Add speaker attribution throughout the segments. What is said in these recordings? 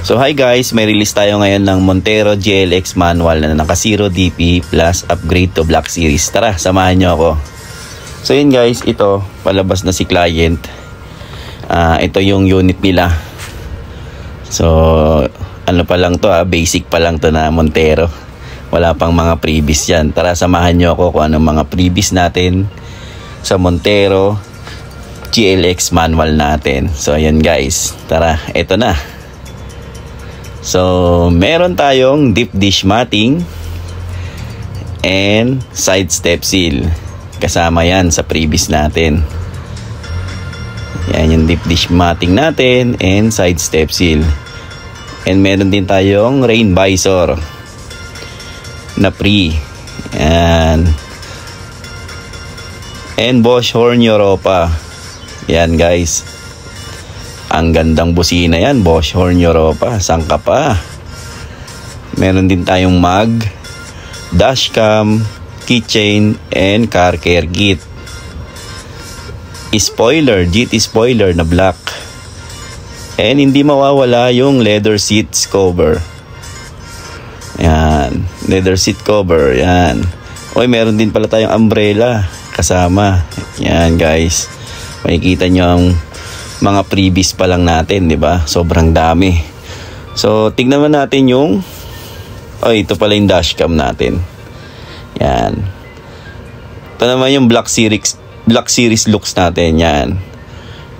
Speaker 1: So hi guys, may release tayo ngayon ng Montero GLX manual na naka 0 DP plus upgrade to Black Series. Tara, samahan nyo ako. So yun guys, ito palabas na si client. Ito yung unit nila. So ano pa lang to, basic pa lang to na Montero. Wala pang mga previous yan. Tara, samahan nyo ako kung anong mga previous natin sa Montero GLX manual natin. So ayan guys, tara, ito na. So meron tayong deep dish matting and side step seal. Kasama yan sa previous natin. Yan yung deep dish matting natin and side step seal. And meron din tayong rain visor na pre. Yan. And Bosch horn Europa. Yan guys. Ang gandang busina yan, Bosch horn Europa. Sangka pa. Meron din tayong mag, dashcam, keychain, and car care kit. Spoiler, GT spoiler na black. And hindi mawawala yung leather seats cover. Yan, leather seat cover, yan. Oy, meron din pala tayong umbrella kasama. Yan guys. Makikita nyo ang mga previous pa lang natin, di ba? Sobrang dami. So, tignan natin yung ito pala yung dashcam natin. Yan. Ito naman yung Black Series looks natin, yan.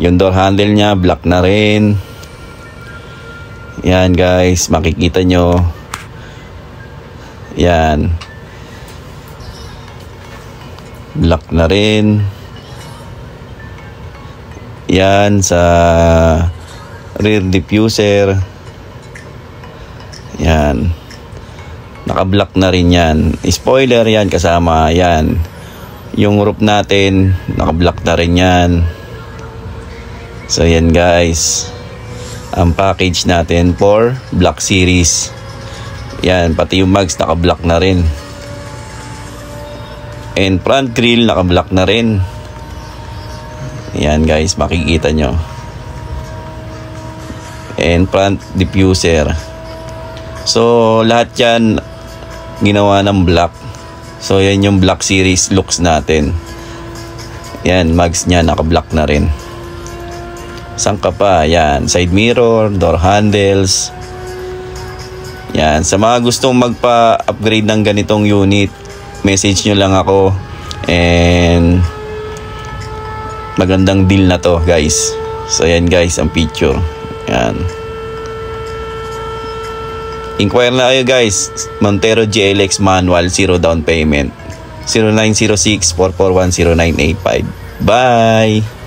Speaker 1: Yung door handle niya, black na rin. Yan guys, makikita nyo. Yan. Black na rin. Yan sa rear diffuser. Yan. Naka-black na rin yan. Spoiler yan kasama. Yan. Yung roof natin, naka-black na rin yan. So yan guys. Ang package natin for Black Series. Yan. Pati yung mags naka-black na rin. And front grille naka-black na rin. Yan guys, makikita nyo. And front diffuser. So lahat yan ginawa ng black. So yan yung Black Series looks natin. Yan, mags nya naka-black na rin. Sangka pa, yan, side mirror, door handles. Yan, sa mga gustong magpa-upgrade ng ganitong unit, message nyo lang ako. And magandang deal na to guys. So yan guys ang picture. Yan. Inquire na kayo guys. Montero GLX manual, 0 down payment. 0906-441-0985. Bye!